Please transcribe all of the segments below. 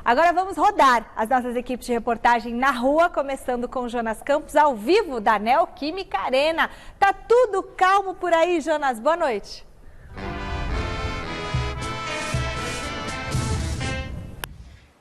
Agora vamos rodar as nossas equipes de reportagem na rua, começando com o Jonas Campos, ao vivo da Neoquímica Arena. Tá tudo calmo por aí, Jonas? Boa noite.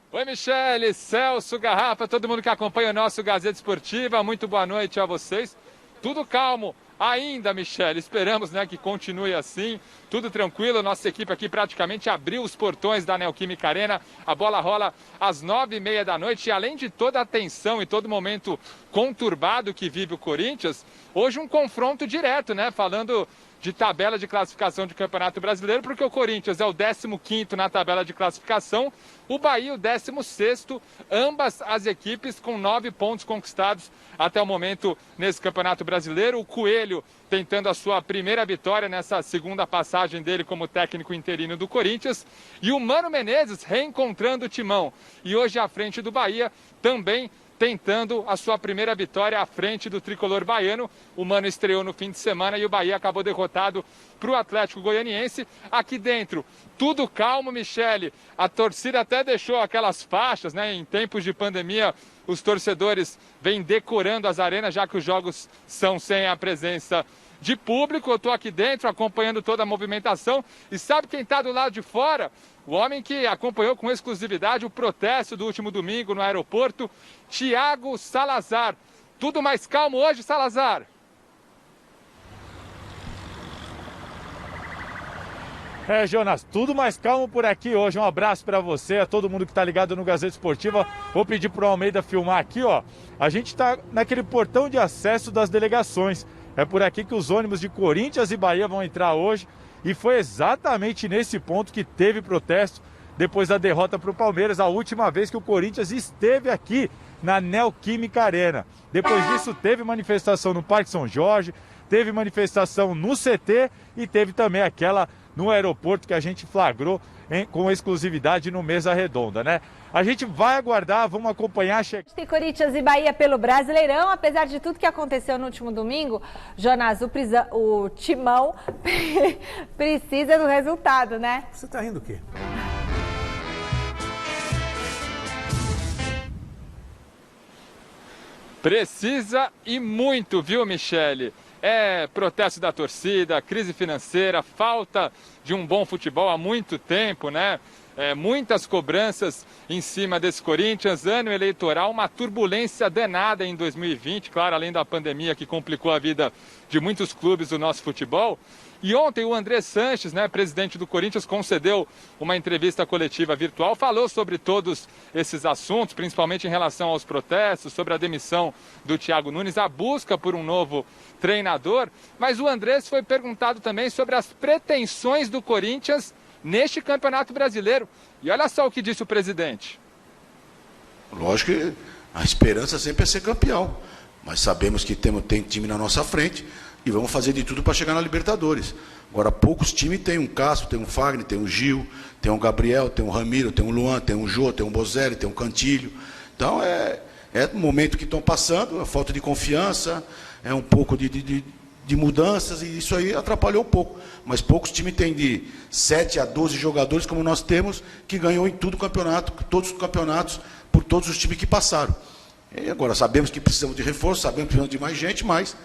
Oi, Michele, Celso, Garrafa, todo mundo que acompanha o nosso Gazeta Esportiva, muito boa noite a vocês. Tudo calmo ainda, Michele, esperamos, né, que continue assim, tudo tranquilo. Nossa equipe aqui praticamente abriu os portões da Neoquímica Arena, a bola rola às 9h30 da noite e além de toda a tensão e todo momento conturbado que vive o Corinthians, hoje um confronto direto, né, falando de tabela de classificação de Campeonato Brasileiro, porque o Corinthians é o 15º na tabela de classificação, o Bahia o 16º, ambas as equipes com 9 pontos conquistados até o momento nesse Campeonato Brasileiro. O Coelho tentando a sua primeira vitória nessa segunda passagem dele como técnico interino do Corinthians, e o Mano Menezes reencontrando o timão, e hoje à frente do Bahia também tentando a sua primeira vitória à frente do tricolor baiano. O Mano estreou no fim de semana e o Bahia acabou derrotado para o Atlético Goianiense. Aqui dentro, tudo calmo, Michele. A torcida até deixou aquelas faixas, né? Em tempos de pandemia, os torcedores vêm decorando as arenas, já que os jogos são sem a presença de público. Eu estou aqui dentro acompanhando toda a movimentação. E sabe quem está do lado de fora? O homem que acompanhou com exclusividade o protesto do último domingo no aeroporto, Thiago Salazar. Tudo mais calmo hoje, Salazar? Jonas, tudo mais calmo por aqui hoje. Um abraço para você, a todo mundo que está ligado no Gazeta Esportiva. Vou pedir para o Almeida filmar aqui, ó. A gente está naquele portão de acesso das delegações. É por aqui que os ônibus de Corinthians e Bahia vão entrar hoje. E foi exatamente nesse ponto que teve protesto depois da derrota para o Palmeiras, a última vez que o Corinthians esteve aqui na Neoquímica Arena. Depois disso teve manifestação no Parque São Jorge, teve manifestação no CT e teve também aquela no aeroporto que a gente flagrou com exclusividade no Mesa Redonda, né? A gente vai aguardar, vamos acompanhar. Tem Corinthians e Bahia pelo Brasileirão, apesar de tudo que aconteceu no último domingo, Jonas, o Timão precisa do resultado, né? Você tá rindo o quê? Precisa e muito, viu, Michele? É protesto da torcida, crise financeira, falta de um bom futebol há muito tempo, né? Muitas cobranças em cima desse Corinthians, ano eleitoral, uma turbulência danada em 2020, claro, além da pandemia que complicou a vida de muitos clubes do nosso futebol. E ontem o André Sanches, né, presidente do Corinthians, concedeu uma entrevista coletiva virtual, falou sobre todos esses assuntos, principalmente em relação aos protestos, sobre a demissão do Thiago Nunes, a busca por um novo treinador. Mas o Andrés foi perguntado também sobre as pretensões do Corinthians neste Campeonato Brasileiro. E olha só o que disse o presidente. Lógico que a esperança sempre é ser campeão, mas sabemos que tem time na nossa frente e vamos fazer de tudo para chegar na Libertadores. Agora, poucos times tem um Cássio, tem um Fagner, tem um Gil, tem um Gabriel, tem um Ramiro, tem um Luan, tem um Jô, tem um Bozelli, tem um Cantilho. Então, é o momento que estão passando, a falta de confiança, é um pouco de mudanças, e isso aí atrapalhou um pouco. Mas poucos times têm de 7 a 12 jogadores, como nós temos, que ganhou em tudo o campeonato, todos os campeonatos, por todos os times que passaram. E agora, sabemos que precisamos de reforço, sabemos que precisamos de mais gente, mas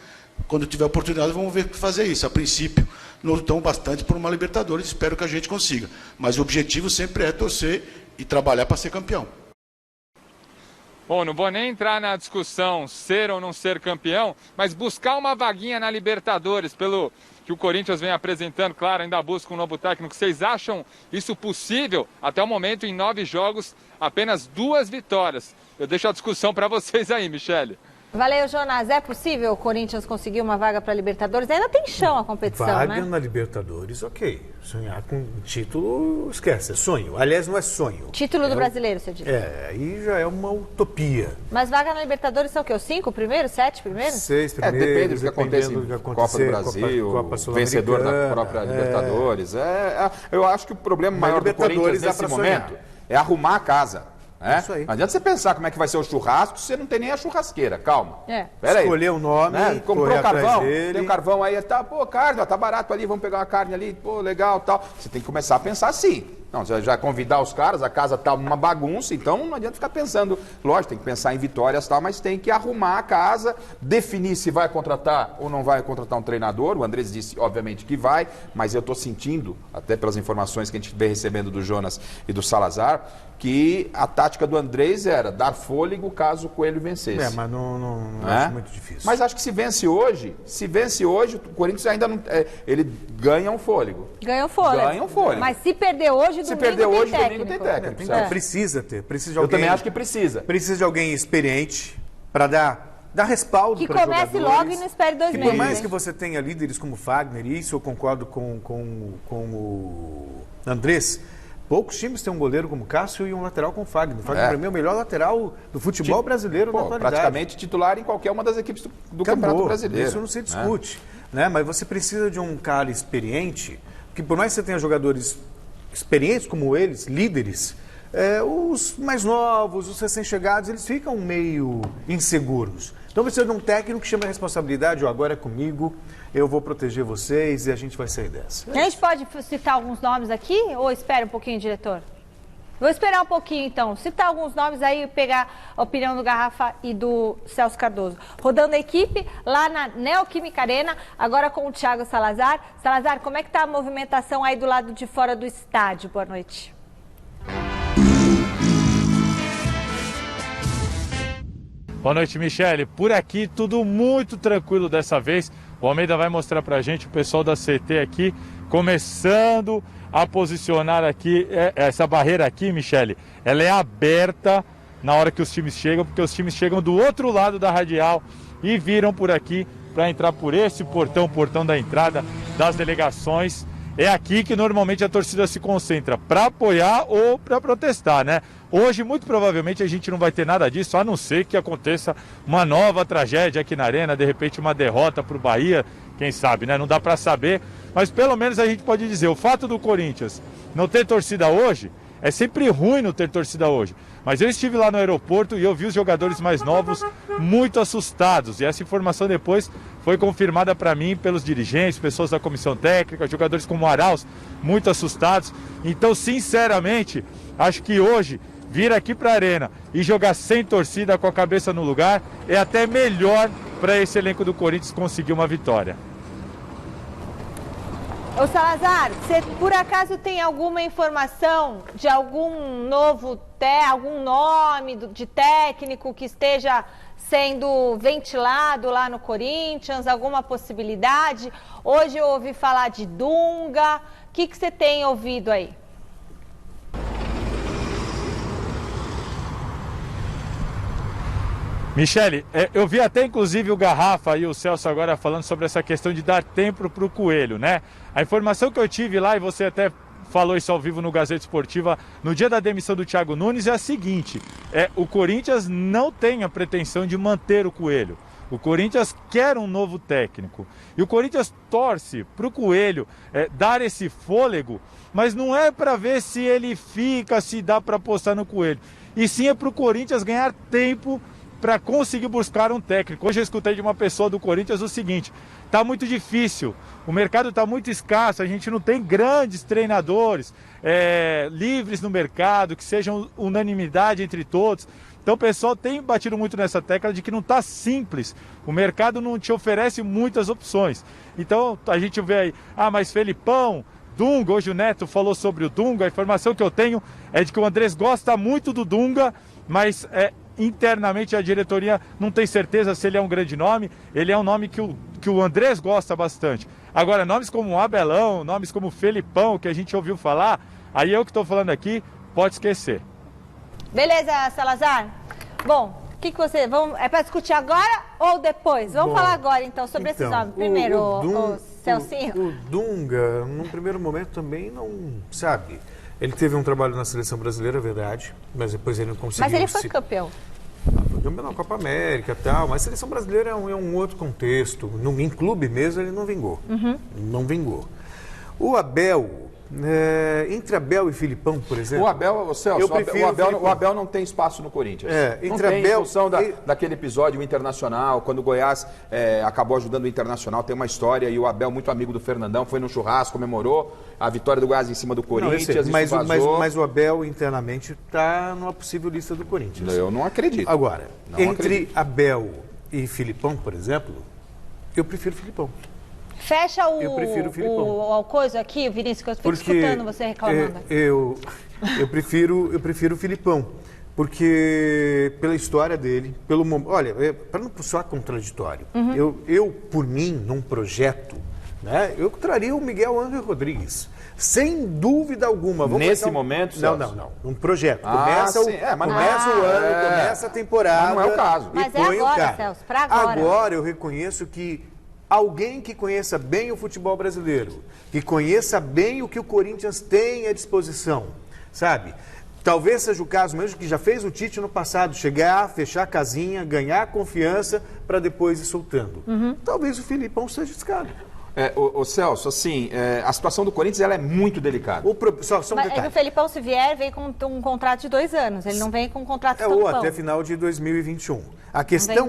quando tiver oportunidade, vamos ver fazer isso. A princípio, nós lutamos bastante por uma Libertadores, espero que a gente consiga. Mas o objetivo sempre é torcer e trabalhar para ser campeão. Bom, não vou nem entrar na discussão ser ou não ser campeão, mas buscar uma vaguinha na Libertadores, pelo que o Corinthians vem apresentando, claro, ainda busca um novo técnico. Vocês acham isso possível? Até o momento, em 9 jogos, apenas 2 vitórias. Eu deixo a discussão para vocês aí, Michele. Valeu, Jonas. É possível o Corinthians conseguir uma vaga para a Libertadores? Ainda tem chão a competição, vaga, né? Vaga na Libertadores, ok. Sonhar com título, esquece, é sonho. Aliás, não é sonho. Título do brasileiro, você diz? Aí já é uma utopia. Mas vaga na Libertadores são o quê? Os 5 primeiros, 7 primeiros? 6 primeiros. Depende do que acontece em Copa do Brasil, Copa vencedor da própria Libertadores. Eu acho que o problema maior do Corinthians nesse momento é arrumar a casa. Isso aí. Não adianta você pensar como é que vai ser o churrasco se você não tem nem a churrasqueira. Calma. Pera escolher um nome, comprou carvão, tem um carvão aí, tá, carne, ó, tá barato ali, vamos pegar uma carne ali, legal, tal. Você tem que começar a pensar assim. Não, você já convidar os caras, a casa tá uma bagunça, então não adianta ficar pensando. Lógico, tem que pensar em vitórias e tal, mas tem que arrumar a casa, definir se vai contratar ou não vai contratar um treinador. O Andrés disse, obviamente, que vai, mas eu estou sentindo, até pelas informações que a gente vem recebendo do Jonas e do Salazar, que a tática do Andrés era dar fôlego caso o Coelho vencesse. Mas não acho muito difícil. Mas acho que se vence hoje, o Corinthians ainda não... ele ganha um fôlego. Ganha um fôlego. Mas se perder hoje, domingo tem técnico. Precisa de alguém. Eu também acho que precisa. Precisa de alguém experiente para dar respaldo para jogadores. Que comece logo e não espere 2 meses. Por mais que você tenha líderes como Fagner, isso eu concordo com o Andrés, poucos times têm um goleiro como Cássio e um lateral como Fagner. Fagner, para mim, é o melhor lateral do futebol brasileiro na atualidade. Praticamente titular em qualquer uma das equipes do Campeonato Brasileiro. Isso não se discute. Né? Mas você precisa de um cara experiente, que por mais que você tenha jogadores experientes como eles, líderes, os mais novos, os recém-chegados, eles ficam meio inseguros. Então precisa de um técnico que chama a responsabilidade, agora é comigo, eu vou proteger vocês e a gente vai sair dessa. A gente pode citar alguns nomes aqui ou espera um pouquinho, diretor? Vou esperar um pouquinho, então. Citar alguns nomes aí e pegar a opinião do Garrafa e do Celso Cardoso. Rodando a equipe lá na Neoquímica Arena, agora com o Thiago Salazar. Salazar, como é que tá a movimentação aí do lado de fora do estádio? Boa noite. Boa noite, Michele. Por aqui, tudo muito tranquilo dessa vez. O Almeida vai mostrar pra gente o pessoal da CT aqui, começando a posicionar aqui, essa barreira aqui, Michele, ela é aberta na hora que os times chegam, porque os times chegam do outro lado da radial e viram por aqui para entrar por esse portão da entrada das delegações. É aqui que normalmente a torcida se concentra para apoiar ou para protestar, né? Hoje, muito provavelmente, a gente não vai ter nada disso, a não ser que aconteça uma nova tragédia aqui na Arena, de repente uma derrota para o Bahia, quem sabe, né? Não dá para saber, mas pelo menos a gente pode dizer, o fato do Corinthians não ter torcida hoje, é sempre ruim não ter torcida hoje. Mas eu estive lá no aeroporto e eu vi os jogadores mais novos muito assustados. E essa informação depois foi confirmada para mim pelos dirigentes, pessoas da comissão técnica, jogadores como o Arauz, muito assustados. Então, sinceramente, acho que hoje vir aqui para a Arena e jogar sem torcida, com a cabeça no lugar, é até melhor para esse elenco do Corinthians conseguir uma vitória. Ô Salazar, você por acaso tem alguma informação de algum novo algum nome de técnico que esteja sendo ventilado lá no Corinthians? Alguma possibilidade? Hoje eu ouvi falar de Dunga. O que você tem ouvido aí? Michele, eu vi até inclusive o Garrafa e o Celso agora falando sobre essa questão de dar tempo para o Coelho, né? A informação que eu tive lá, e você até falou isso ao vivo no Gazeta Esportiva, no dia da demissão do Thiago Nunes, é a seguinte, o Corinthians não tem a pretensão de manter o Coelho. O Corinthians quer um novo técnico. E o Corinthians torce para o Coelho dar esse fôlego, mas não é para ver se ele fica, se dá para apostar no Coelho. E sim é para o Corinthians ganhar tempo para conseguir buscar um técnico. Hoje eu escutei de uma pessoa do Corinthians o seguinte, está muito difícil, o mercado está muito escasso, a gente não tem grandes treinadores livres no mercado, que sejam unanimidade entre todos. Então o pessoal tem batido muito nessa tecla de que não está simples, o mercado não te oferece muitas opções. Então a gente vê aí, mas Felipão, Dunga, hoje o Neto falou sobre o Dunga, a informação que eu tenho é de que o Andrés gosta muito do Dunga, mas internamente a diretoria não tem certeza se ele é um grande nome. Ele é um nome que o Andrés gosta bastante. Agora, nomes como Abelão, nomes como Felipão, que a gente ouviu falar, aí eu que estou falando aqui, pode esquecer. Beleza, Salazar? Bom, o que você... é para discutir agora ou depois? Vamos falar agora, então, sobre esses nomes. Primeiro, o Celcinho. O Dunga, num primeiro momento, também não sabe... Ele teve um trabalho na seleção brasileira, é verdade, mas depois ele não conseguiu... Mas ele foi campeão. Foi campeão na Copa América e tal, mas a seleção brasileira é um outro contexto. Em clube mesmo ele não vingou. Não vingou. O Abel, Entre Abel e Filipão, por exemplo. O Abel, Celso, o Abel não tem espaço no Corinthians. Entre Abel, em função daquele episódio internacional, quando o Goiás acabou ajudando o Internacional, tem uma história, e o Abel, muito amigo do Fernandão, foi no churrasco, comemorou a vitória do Goiás em cima do Corinthians. Mas o Abel internamente está numa possível lista do Corinthians. Eu não acredito. Agora, Abel e Filipão, por exemplo, eu prefiro Filipão. Fecha eu prefiro o Filipão. o coisa aqui, Vinícius, que eu fico escutando você reclamando. Eu prefiro o Filipão, porque pela história dele, pelo momento. Olha, para não soar contraditório, eu, por mim, num projeto, né, eu traria o Miguel Ángel Rodrigues. Sem dúvida alguma. Nesse momento, Não. Um projeto. Começa o ano, começa a temporada. Mas não é o caso. Mas é agora, Celso, para agora. Agora eu reconheço que alguém que conheça bem o futebol brasileiro, que conheça bem o que o Corinthians tem à disposição, sabe? Talvez seja o caso mesmo que já fez o Tite no passado, chegar, fechar a casinha, ganhar confiança para depois ir soltando. Talvez o Filipão seja esse cara. O Celso, assim, a situação do Corinthians ela é muito delicada. Só um detalhe. O Felipão, se vier, vem com um contrato de 2 anos. Ele não vem com um contrato ou até final de 2021. A questão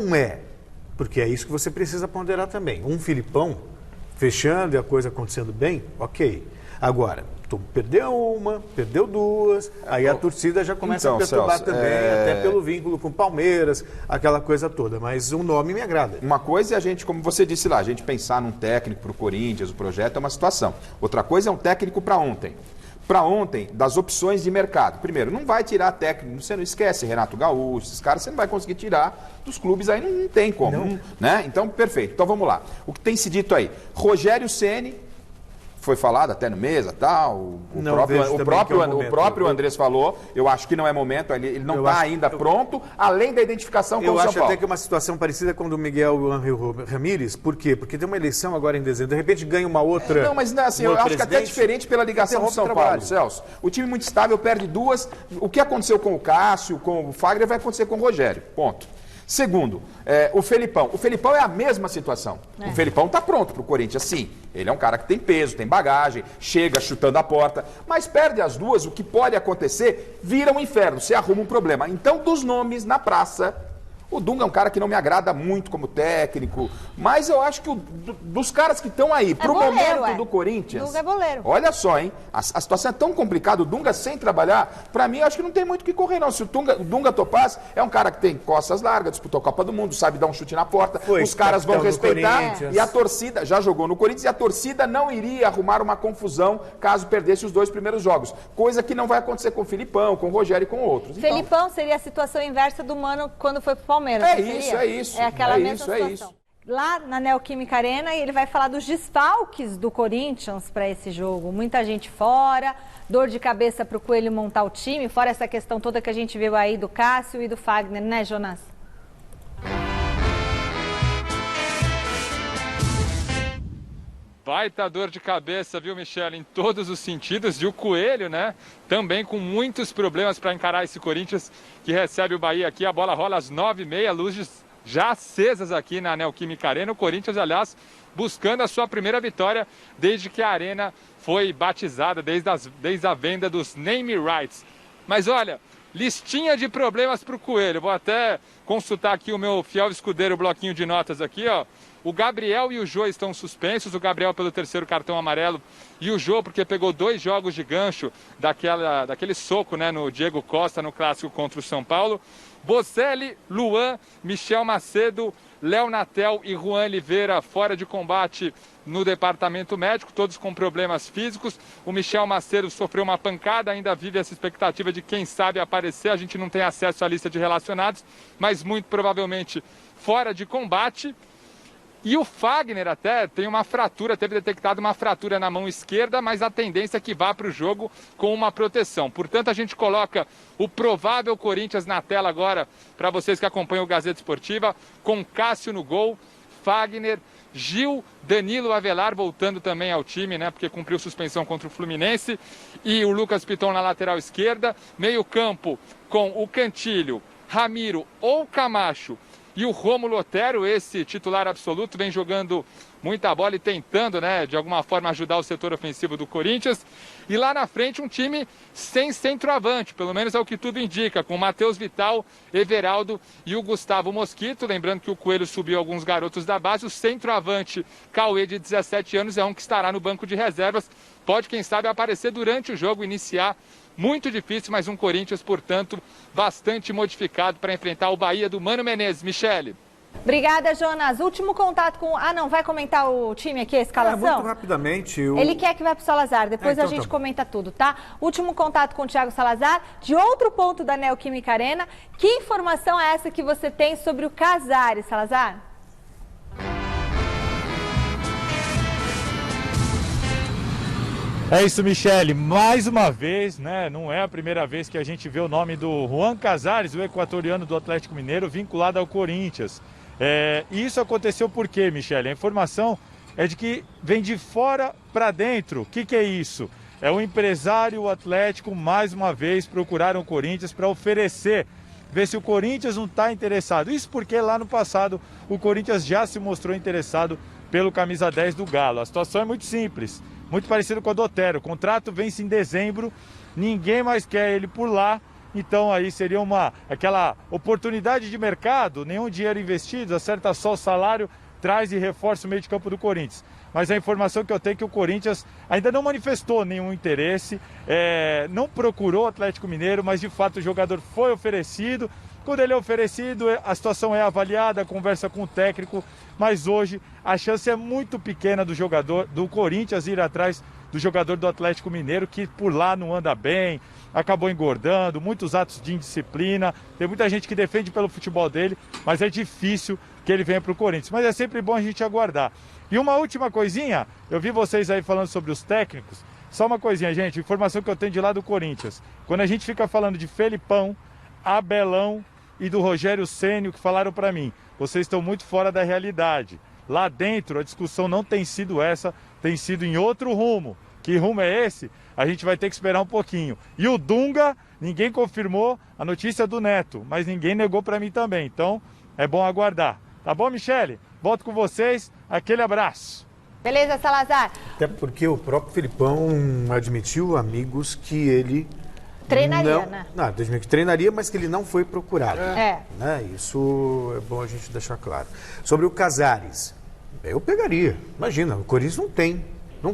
porque é isso que você precisa ponderar também. Um Filipão fechando e a coisa acontecendo bem, ok. Agora, perdeu uma, perdeu duas, aí a torcida já começa a perturbar Celso, também, até pelo vínculo com o Palmeiras, aquela coisa toda. Mas o nome me agrada. Uma coisa é a gente, como você disse lá, a gente pensar num técnico para o Corinthians, o projeto é uma situação. Outra coisa é um técnico para ontem. Para ontem, das opções de mercado. Primeiro, não vai tirar técnico, você não esquece, Renato Gaúcho, esses caras você não vai conseguir tirar dos clubes, aí não tem como. Né? Então, perfeito. Então, vamos lá. O que tem se dito aí? Rogério Ceni, foi falado até no mesa, tal. O próprio Andrés falou, eu acho que não é momento, ele não está ainda pronto, além da identificação com o São Paulo. Eu acho até que é uma situação parecida com a do Miguel Ángel Ramírez. Por quê? Porque tem uma eleição agora em dezembro, de repente ganha uma outra. Não, mas assim, eu acho que até é diferente pela ligação com o São Paulo, Celso. O time muito estável perde duas. O que aconteceu com o Cássio, com o Fagner, vai acontecer com o Rogério. Ponto. Segundo, o Felipão. O Felipão é a mesma situação. O Felipão está pronto para o Corinthians, sim. Ele é um cara que tem peso, tem bagagem, chega chutando a porta, mas perde as duas, o que pode acontecer, vira um inferno, você arruma um problema. Então, dos nomes na praça, o Dunga é um cara que não me agrada muito como técnico, mas eu acho que dos caras que estão aí, pro momento do Corinthians... Dunga é boleiro. Olha só, hein? A situação é tão complicada, o Dunga sem trabalhar, pra mim, eu acho que não tem muito o que correr, não. Se o Dunga Topaz é um cara que tem costas largas, disputou a Copa do Mundo, sabe dar um chute na porta, os caras vão respeitar, e a torcida, já jogou no Corinthians, e a torcida não iria arrumar uma confusão caso perdesse os 2 primeiros jogos. Coisa que não vai acontecer com o Filipão, com o Rogério e com outros. Felipão seria a situação inversa do Mano quando foi pro Palmeiras. É isso. É aquela mesma situação. Lá na Neoquímica Arena, ele vai falar dos desfalques do Corinthians para esse jogo. Muita gente fora, dor de cabeça para o Coelho montar o time, fora essa questão toda que a gente viu aí do Cássio e do Fagner, né, Jonas? Baita dor de cabeça, viu, Michele, em todos os sentidos. E o Coelho, né, também com muitos problemas para encarar esse Corinthians que recebe o Bahia aqui. A bola rola às 9h30, luzes já acesas aqui na Neoquímica Arena. O Corinthians, aliás, buscando a sua primeira vitória desde que a Arena foi batizada, desde a venda dos name rights. Mas olha, listinha de problemas para o Coelho. Vou até consultar aqui o meu fiel escudeiro, o bloquinho de notas aqui, ó. O Gabriel e o Jô estão suspensos, o Gabriel pelo 3º cartão amarelo e o Jô porque pegou 2 jogos de gancho daquele soco, né, no Diego Costa no clássico contra o São Paulo. Bocelli, Luan, Michel Macedo, Léo Natel e Juan Oliveira fora de combate no departamento médico, todos com problemas físicos. O Michel Macedo sofreu uma pancada, ainda vive essa expectativa de quem sabe aparecer. A gente não tem acesso à lista de relacionados, mas muito provavelmente fora de combate. E o Fagner até tem uma fratura, teve detectado uma fratura na mão esquerda, mas a tendência é que vá para o jogo com uma proteção. Portanto, a gente coloca o provável Corinthians na tela agora, para vocês que acompanham o Gazeta Esportiva, com Cássio no gol, Fagner, Gil, Danilo Avelar voltando também ao time, né, porque cumpriu suspensão contra o Fluminense, e o Lucas Piton na lateral esquerda, meio campo com o Cantilho, Ramiro ou Camacho, E o Rômulo Otero, esse titular absoluto, vem jogando muita bola e tentando, né, de alguma forma ajudar o setor ofensivo do Corinthians. E lá na frente um time sem centroavante, pelo menos é o que tudo indica, com o Matheus Vital, Everaldo e o Gustavo Mosquito. Lembrando que o Coelho subiu alguns garotos da base. O centroavante Cauê, de 17 anos, é um que estará no banco de reservas. Pode, quem sabe, aparecer durante o jogo, iniciar. Muito difícil, mas um Corinthians, portanto, bastante modificado para enfrentar o Bahia do Mano Menezes. Michele. Obrigada, Jonas. Último contato com... Ah, não, vai comentar o time aqui, a escalação? Muito rapidamente. Ele quer que vai pro Salazar, depois então a gente tá comenta tudo, tá? Último contato com o Thiago Salazar, de outro ponto da Neoquímica Arena. Que informação é essa que você tem sobre o Casares, Salazar? É isso, Michele. Mais uma vez, né? Não é a primeira vez que a gente vê o nome do Juan Casares, o equatoriano do Atlético Mineiro, vinculado ao Corinthians. E isso aconteceu por quê, Michele? A informação é de que vem de fora para dentro. O que é isso? É o empresário Atlético, mais uma vez, procuraram o Corinthians para oferecer, ver se o Corinthians não está interessado. Isso porque lá no passado o Corinthians já se mostrou interessado pelo camisa 10 do Galo. A situação é muito simples. Muito parecido com a do Otero. O contrato vence em dezembro, ninguém mais quer ele por lá, então aí seria aquela oportunidade de mercado, nenhum dinheiro investido, acerta só o salário, traz e reforça o meio de campo do Corinthians. Mas a informação que eu tenho é que o Corinthians ainda não manifestou nenhum interesse, não procurou o Atlético Mineiro, mas de fato o jogador foi oferecido. Quando ele é oferecido, a situação é avaliada, conversa com o técnico, mas hoje a chance é muito pequena do jogador do Corinthians ir atrás do jogador do Atlético Mineiro, que por lá não anda bem, acabou engordando, muitos atos de indisciplina, tem muita gente que defende pelo futebol dele, mas é difícil que ele venha para o Corinthians. Mas é sempre bom a gente aguardar. E uma última coisinha, eu vi vocês aí falando sobre os técnicos, só uma coisinha, gente, informação que eu tenho de lá do Corinthians. Quando a gente fica falando de Felipão, Abelão e do Rogério Ceni, que falaram para mim, vocês estão muito fora da realidade. Lá dentro a discussão não tem sido essa, tem sido em outro rumo. Que rumo é esse? A gente vai ter que esperar um pouquinho. E o Dunga, ninguém confirmou a notícia do Neto, mas ninguém negou para mim também. Então é bom aguardar. Tá bom, Michele? Volto com vocês. Aquele abraço. Beleza, Salazar? Até porque o próprio Felipão admitiu, amigos, que ele treinaria, né? Não, admitiu que treinaria, mas que ele não foi procurado. É. Né? Isso é bom a gente deixar claro. Sobre o Casares, eu pegaria. Imagina, o Corinthians não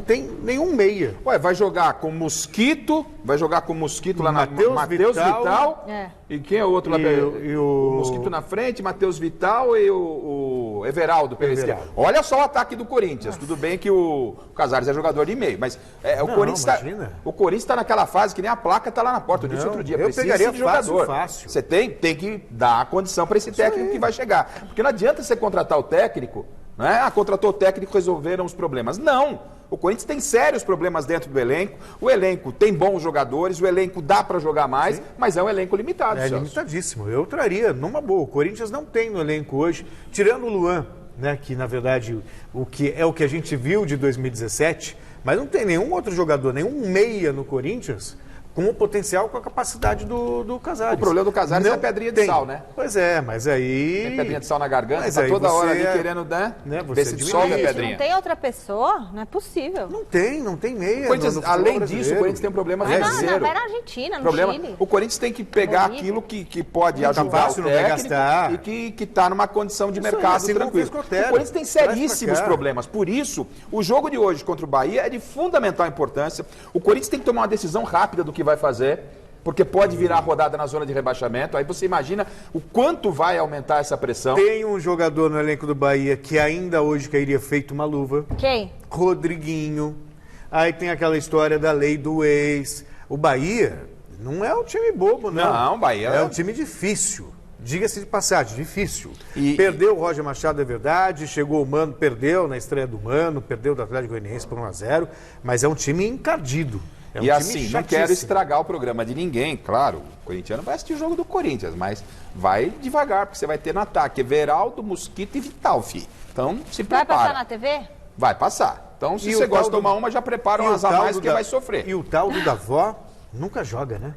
tem nenhum meia. Ué, vai jogar com Mosquito, lá na Matheus Vital. É. E quem é o outro lá? O Mosquito na frente, Matheus Vital e o Everaldo pela esquerda. Olha só o ataque do Corinthians. Nossa. Tudo bem que o Casares é jogador de meio, mas o Corinthians está naquela fase que nem a placa está lá na porta. Eu disse outro dia, eu pegaria de jogador. Fácil. Você tem que dar a condição para esse técnico que vai chegar. Porque não adianta você contratar o técnico, né? Contratou o técnico, resolveram os problemas. Não! O Corinthians tem sérios problemas dentro do elenco. O elenco tem bons jogadores, o elenco dá para jogar mais, mas é um elenco limitado. É limitadíssimo. Eu traria numa boa. O Corinthians não tem no elenco hoje, tirando o Luan, né, que na verdade o que a gente viu de 2017, mas não tem nenhum outro jogador, nenhum meia no Corinthians com o potencial, com a capacidade do Casares. O problema do Casares é a pedrinha de sal, né? Pois é, mas aí... Tem pedrinha de sal na garganta, tá toda hora ali querendo, né? Ver se dissolve a pedrinha. Não tem outra pessoa? Não é possível. Não tem meia. Além disso, o Corinthians tem um problema financeiro. Vai na Argentina, no Chile. O Corinthians tem que pegar aquilo que pode ajudar o técnico e que está numa condição de mercado tranquilo. O Corinthians tem seríssimos problemas. Por isso, o jogo de hoje contra o Bahia é de fundamental importância. O Corinthians tem que tomar uma decisão rápida do que vai fazer, porque pode virar rodada na zona de rebaixamento. Aí você imagina o quanto vai aumentar essa pressão. Tem um jogador no elenco do Bahia que ainda hoje cairia feito uma luva. Quem? Rodriguinho. Aí tem aquela história da lei do ex. O Bahia não é um time bobo, não. Não, o Bahia é um time difícil. Diga-se de passagem, difícil. Perdeu o Roger Machado, é verdade, chegou o Mano, perdeu na estreia do Mano, perdeu do Atlético Goianiense por 1-0, mas é um time encardido. É um time assim, não quero estragar o programa de ninguém, claro, o corintiano vai assistir o jogo do Corinthians, mas vai devagar, porque você vai ter no ataque Everaldo, Mosquito e Vital, filho. Então, se prepara. Vai passar na TV? Vai passar. Então, se você gosta de tomar uma, já prepara umas a mais que vai sofrer. E o tal do Davó nunca joga, né?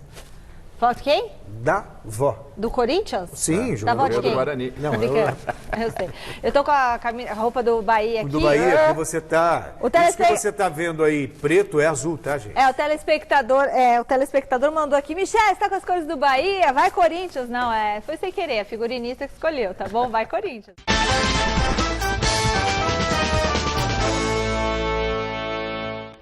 Foto quem? Da vó. Do Corinthians? Sim, Da vó de do quem? Guarani. Não, Tô brincando. Eu sei. Eu tô com a roupa do Bahia aqui. Do Bahia, que você tá. O Isso que você tá vendo aí, preto, é azul, tá, gente? o telespectador mandou aqui, Michele, você tá com as cores do Bahia? Vai Corinthians. Não, foi sem querer, a figurinista que escolheu, tá bom? Vai Corinthians.